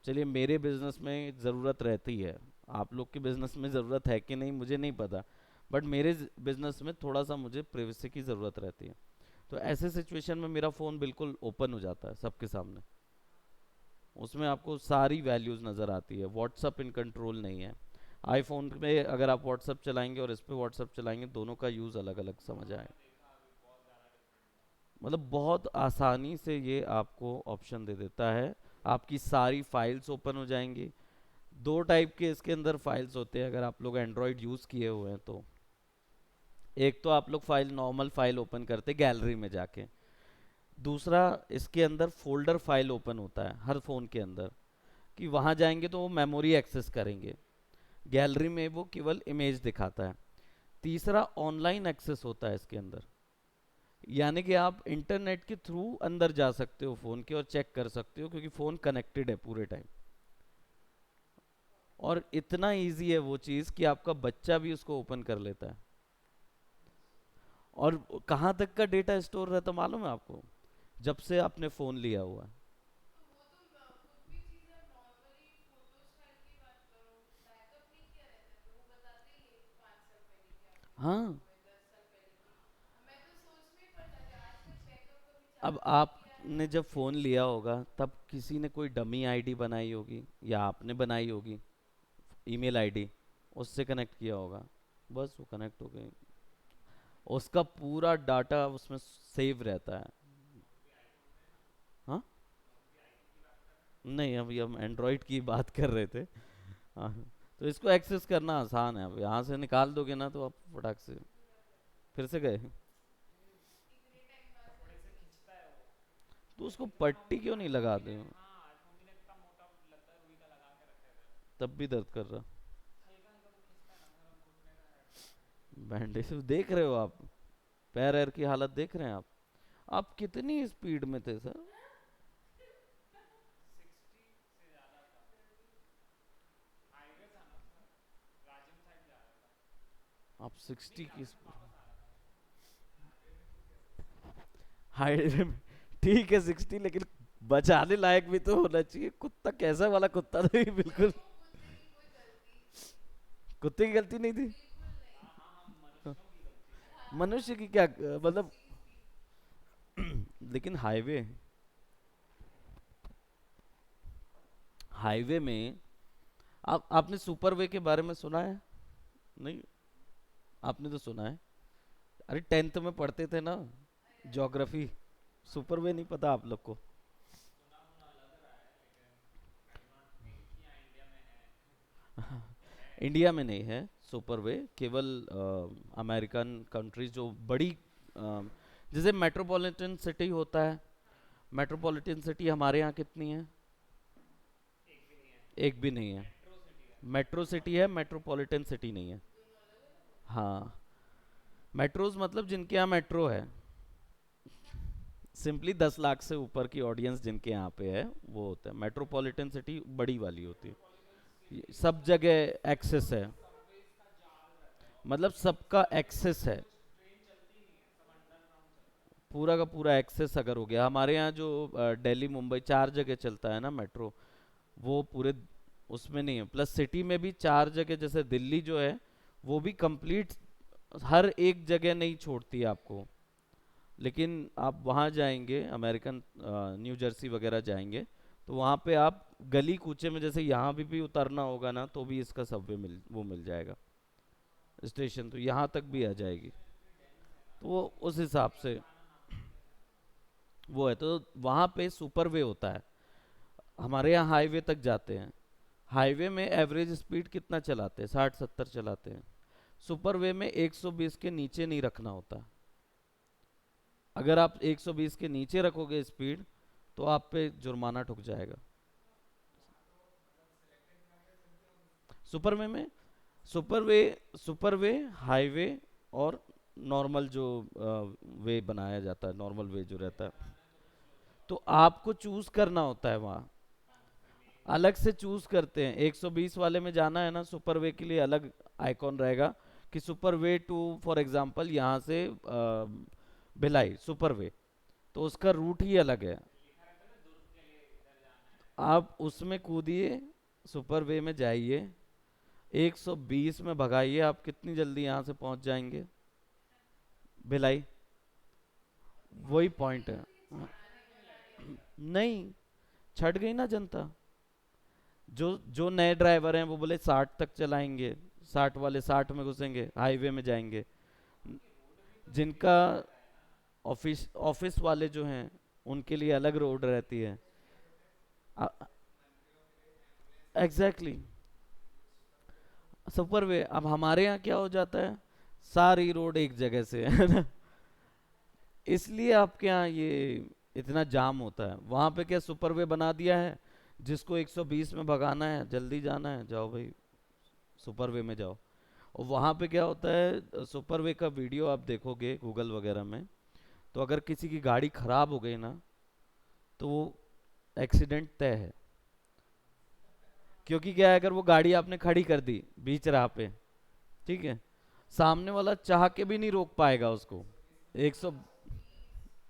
चलिए मेरे बिजनेस में ज़रूरत रहती है, आप लोग के बिजनेस में ज़रूरत है कि नहीं मुझे नहीं पता, बट मेरे बिजनेस में थोड़ा सा मुझे प्रिवेसी की ज़रूरत रहती है। तो ऐसे सिचुएशन में मेरा फ़ोन बिल्कुल ओपन हो जाता है सबके सामने, उसमें आपको सारी वैल्यूज़ नज़र आती है। व्हाट्सअप इन कंट्रोल नहीं है। आईफोन में अगर आप व्हाट्सअप चलाएंगे और इस पे व्हाट्सअप चलाएंगे, दोनों का यूज़ अलग अलग समझ आए। मतलब बहुत आसानी से ये आपको ऑप्शन दे देता है, आपकी सारी फाइल्स ओपन हो जाएंगी। दो टाइप के इसके अंदर फाइल्स होते हैं अगर आप लोग एंड्रॉयड यूज़ किए हुए हैं तो। एक तो आप लोग फाइल नॉर्मल फाइल ओपन करते गैलरी में जाके, दूसरा इसके अंदर फोल्डर फाइल ओपन होता है हर फ़ोन के अंदर, कि वहाँ जाएंगे तो वो मेमोरी एक्सेस करेंगे। गैलरी में वो केवल इमेज दिखाता है। तीसरा ऑनलाइन एक्सेस होता है इसके अंदर, यानी कि आप इंटरनेट के थ्रू अंदर जा सकते हो फ़ोन के और चेक कर सकते हो, क्योंकि फ़ोन कनेक्टेड है पूरे टाइम। और इतना इजी है वो चीज़ कि आपका बच्चा भी उसको ओपन कर लेता है। और कहाँ तक का डेटा स्टोर रहता मालूम है आपको? जब से आपने फ़ोन लिया हुआ है। हाँ, अब आपने जब फ़ोन लिया होगा तब किसी ने कोई डमी आईडी बनाई होगी या आपने बनाई होगी, ईमेल आईडी, उससे कनेक्ट किया होगा, बस वो कनेक्ट हो गई। उसका पूरा डाटा उसमें सेव रहता है। हाँ, नहीं अभी हम एंड्रॉयड की बात कर रहे थे। हाँ, तो इसको एक्सेस करना आसान है, अब यहाँ से निकाल दोगे ना तो आप फटाक से फिर से गए। तो उसको पट्टी क्यों नहीं लगा दे? तब भी दर्द कर रहा? बैंडेज देख रहे हो आप? पैर ऐर की हालत देख रहे हैं आप कितनी स्पीड में थे सर? आप 60 की हाईवे में? ठीक है 60, लेकिन बचाने लायक भी तो होना चाहिए। कुत्ता कैसा वाला कुत्ता था ये? बिल्कुल कुत्ते की गलती नहीं थी। मनुष्य की क्या मतलब? लेकिन हाईवे, हाईवे में आपने सुपरवे के बारे में सुना है? नहीं, आपने तो सुना है। अरे 10th में पढ़ते थे ना, ज्योग्राफी। सुपरवे नहीं पता आप लोग को? इंडिया में नहीं है सुपरवे, केवल अमेरिकन कंट्रीज जो बड़ी जैसे मेट्रोपॉलिटन सिटी होता है। मेट्रोपॉलिटन सिटी हमारे यहाँ कितनी है? एक भी नहीं है। मेट्रो सिटी है, मेट्रोपॉलिटन सिटी नहीं है। हाँ, मेट्रोज मतलब जिनके यहाँ मेट्रो है। सिंपली 10 लाख से ऊपर की ऑडियंस जिनके यहाँ पे है वो होता है। मेट्रोपॉलिटन सिटी बड़ी वाली होती है, ये सब जगह एक्सेस है, मतलब सबका एक्सेस है। पूरा का पूरा एक्सेस अगर हो गया, हमारे यहाँ जो दिल्ली मुंबई 4 जगह चलता है ना मेट्रो, वो पूरे उसमें नहीं है। प्लस सिटी में भी 4 जगह, जैसे दिल्ली जो है वो भी कंप्लीट हर एक जगह नहीं छोड़ती आपको। लेकिन आप वहाँ जाएंगे अमेरिकन न्यू जर्सी वगैरह जाएंगे, तो वहाँ पे आप गली कूचे में, जैसे यहाँ भी उतरना होगा ना तो भी इसका सबवे मिल जाएगा। स्टेशन तो यहाँ तक भी आ जाएगी। तो वो उस हिसाब से वो है, तो वहाँ पे सुपरवे होता है। हमारे यहाँ हाईवे तक जाते हैं। हाईवे में एवरेज स्पीड कितना चलाते हैं? 60-70 चलाते हैं। सुपरवे में 120 के नीचे नहीं रखना होता। अगर आप 120 के नीचे रखोगे स्पीड तो आप पे जुर्माना ठुक जाएगा। सुपरवे में, सुपरवे सुपरवे, हाईवे और नॉर्मल जो वे बनाया जाता है, नॉर्मल वे जो रहता है, तो आपको चूज करना होता है वहाँ। अलग से चूज करते हैं। 120 वाले में जाना है ना, सुपर वे के लिए अलग आइकॉन रहेगा कि super way to, for example यहाँ से भिलाई सुपर वे, तो उसका रूट ही अलग है। आप उसमें कूदिए, सुपर वे में जाइए, 120 में भगाइए, आप कितनी जल्दी यहाँ से पहुँच जाएंगे? भिलाई। वही पॉइंट है। नहीं, छट गई ना जनता। जो जो नए ड्राइवर हैं वो बोले 60 तक चलाएंगे, 60 वाले 60 में घुसेंगे, हाईवे में जाएंगे। जिनका ऑफिस ऑफिस वाले जो हैं उनके लिए अलग रोड रहती है। Exactly exactly. सुपर वे। अब हमारे यहाँ क्या हो जाता है, सारी रोड एक जगह से है ना, इसलिए आपके यहाँ ये इतना जाम होता है। वहां पे क्या सुपर वे बना दिया है, जिसको 120 में भगाना है, जल्दी जाना है, जाओ भाई सुपर वे में जाओ। और वहां पे क्या होता है, सुपर वे का वीडियो आप देखोगे गूगल वगैरह में, तो अगर किसी की गाड़ी खराब हो गई ना, तो वो एक्सीडेंट तय है। क्योंकि क्या है, अगर वो गाड़ी आपने खड़ी कर दी बीच राह पे, ठीक है, सामने वाला चाह के भी नहीं रोक पाएगा उसको। 100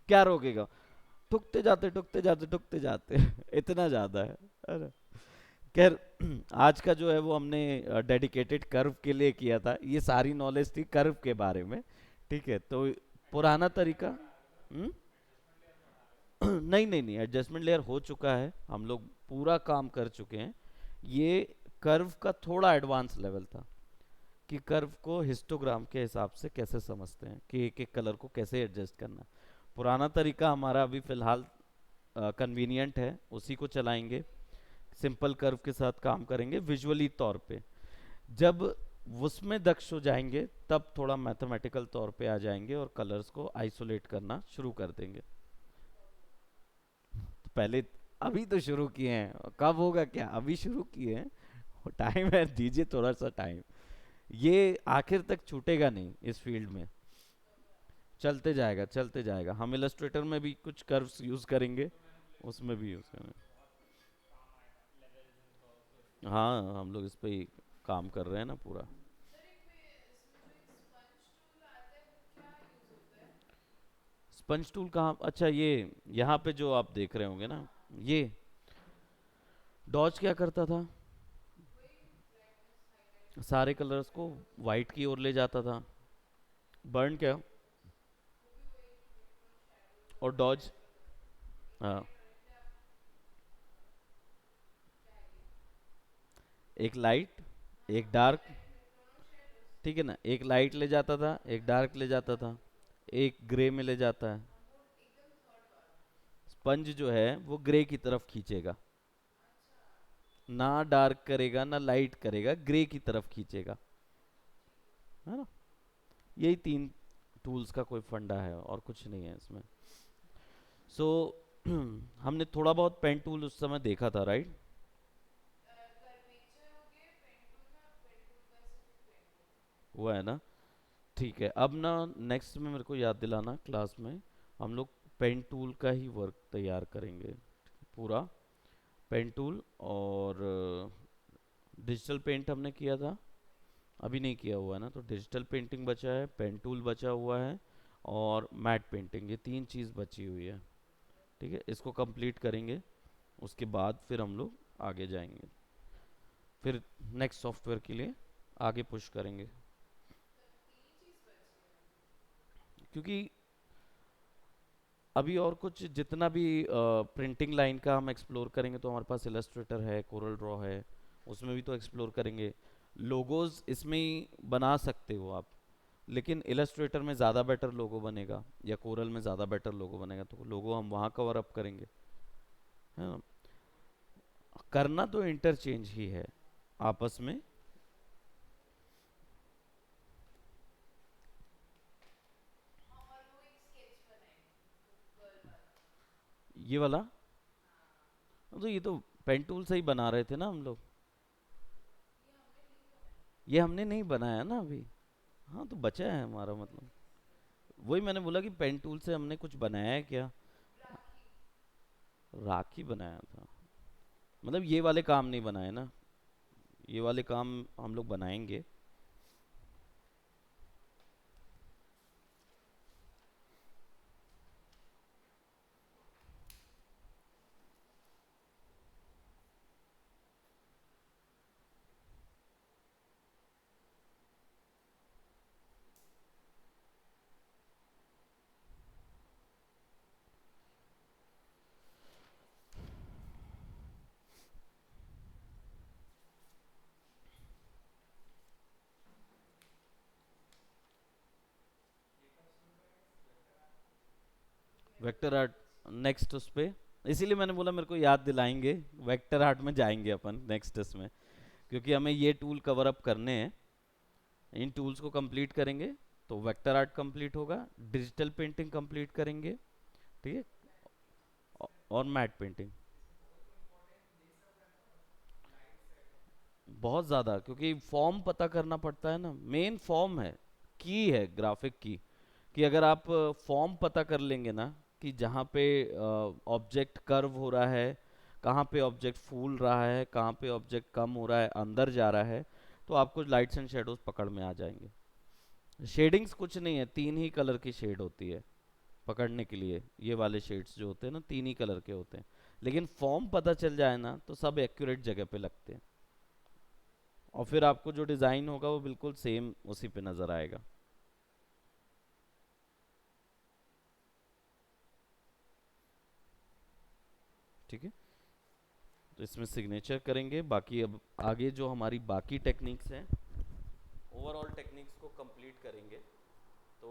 क्या रोकेगा, ठुकते जाते ठुकते जाते इतना ज्यादा है ना। खैर आज का जो है वो हमने डेडिकेटेड कर्व के लिए किया था, ये सारी नॉलेज थी कर्व के बारे में। ठीक है, तो पुराना तरीका। नहीं नहीं नहीं, एडजस्टमेंट लेयर हो चुका है, हम लोग पूरा काम कर चुके हैं। ये कर्व का थोड़ा एडवांस लेवल था, कि कर्व को हिस्टोग्राम के हिसाब से कैसे समझते हैं, कि एक एक कलर को कैसे एडजस्ट करना। पुराना तरीका हमारा अभी फिलहाल कन्वीनियंट है, उसी को चलाएंगे। सिंपल कर्व के साथ काम करेंगे विजुअली तौर पे। जब उसमें दक्ष हो जाएंगे तब थोड़ा मैथमेटिकल तौर पे आ जाएंगे और कलर्स को आइसोलेट करना शुरू कर देंगे। तो पहले अभी तो शुरू किए हैं, कब होगा क्या, अभी शुरू किए हैं, टाइम है, दीजिए थोड़ा सा टाइम। ये आखिर तक छूटेगा नहीं इस फील्ड में, चलते जाएगा चलते जाएगा। हम इलस्ट्रेटर में भी कुछ कर्व्स यूज करेंगे, उसमें भी यूज करेंगे। हाँ हम लोग इस पे ही काम कर रहे हैं ना पूरा। स्पंज टूल कहाँ, अच्छा ये यहाँ पे जो आप देख रहे होंगे ना, ये डॉज क्या करता था, सारे कलर्स को वाइट की ओर ले जाता था। बर्न क्या, और डॉज, हाँ, एक लाइट एक डार्क, ठीक है ना, एक लाइट ले जाता था एक डार्क ले जाता था, एक ग्रे में ले जाता है। स्पंज जो है वो ग्रे की तरफ खींचेगा, ना डार्क करेगा ना लाइट करेगा, ग्रे की तरफ खींचेगा, है ना। यही तीन टूल्स का कोई फंडा है और कुछ नहीं है इसमें। सो हमने थोड़ा बहुत पेन टूल उस समय देखा था, राइट। हुआ है ना, ठीक है। अब ना नेक्स्ट में मेरे को याद दिलाना, क्लास में हम लोग पेन टूल का ही वर्क तैयार करेंगे पूरा। पेन टूल और डिजिटल पेंट हमने किया था, अभी नहीं किया हुआ है ना, तो डिजिटल पेंटिंग बचा है, पेन टूल बचा हुआ है, और मैट पेंटिंग, ये तीन चीज़ बची हुई है। ठीक है, इसको कंप्लीट करेंगे, उसके बाद फिर हम लोग आगे जाएंगे, फिर नेक्स्ट सॉफ्टवेयर के लिए आगे पुश करेंगे। क्योंकि अभी और कुछ जितना भी प्रिंटिंग लाइन का हम एक्सप्लोर करेंगे, तो हमारे पास इलस्ट्रेटर है, कोरल ड्रॉ है, उसमें भी तो एक्सप्लोर करेंगे। लोगोज इसमें ही बना सकते हो आप, लेकिन इलस्ट्रेटर में ज़्यादा बेटर लोगो बनेगा, या कोरल में ज़्यादा बेटर लोगो बनेगा, तो लोगो हम वहाँ कवर अप करेंगे, है ना। करना तो इंटरचेंज ही है आपस में। ये वाला, तो ये तो पेन टूल से ही बना रहे थे ना हम लोग, ये हमने नहीं बनाया ना अभी। हाँ तो बचा है हमारा, मतलब वही मैंने बोला कि पेन टूल से हमने कुछ बनाया है क्या। राखी बनाया था, मतलब ये वाले काम नहीं बनाए ना, ये वाले काम हम लोग बनाएंगे। वेक्टर आर्ट नेक्स्ट उस पे, इसीलिए मैंने बोला मेरे को याद दिलाएंगे, वेक्टर आर्ट में जाएंगे अपन नेक्स्ट इसमें। क्योंकि हमें ये टूल कवर अप करने हैं। इन टूल्स को कंप्लीट करेंगे तो वेक्टर आर्ट कंप्लीट होगा, डिजिटल पेंटिंग कंप्लीट करेंगे, ठीक है, और मैट पेंटिंग। बहुत ज़्यादा, क्योंकि फॉर्म पता करना पड़ता है ना, मेन फॉर्म है, की है ग्राफिक की। कि अगर आप फॉर्म पता कर लेंगे ना, कि जहाँ पे ऑब्जेक्ट कर्व हो रहा है, कहाँ पे ऑब्जेक्ट फूल रहा है, कहाँ पे ऑब्जेक्ट कम हो रहा है, अंदर जा रहा है, तो आपको लाइट्स एंड शेडोज पकड़ में आ जाएंगे। शेडिंग्स कुछ नहीं है, तीन ही कलर की शेड होती है पकड़ने के लिए। ये वाले शेड्स जो होते हैं ना, तीन ही कलर के होते हैं। लेकिन फॉर्म पता चल जाए ना, तो सब एक्यूरेट जगह पे लगते हैं, और फिर आपको जो डिज़ाइन होगा वो बिल्कुल सेम उसी पे नज़र आएगा। ठीक है, तो इसमें सिग्नेचर करेंगे। बाकी अब आगे जो हमारी बाकी टेक्निक्स हैं, ओवरऑल टेक्निक्स को कंप्लीट करेंगे। तो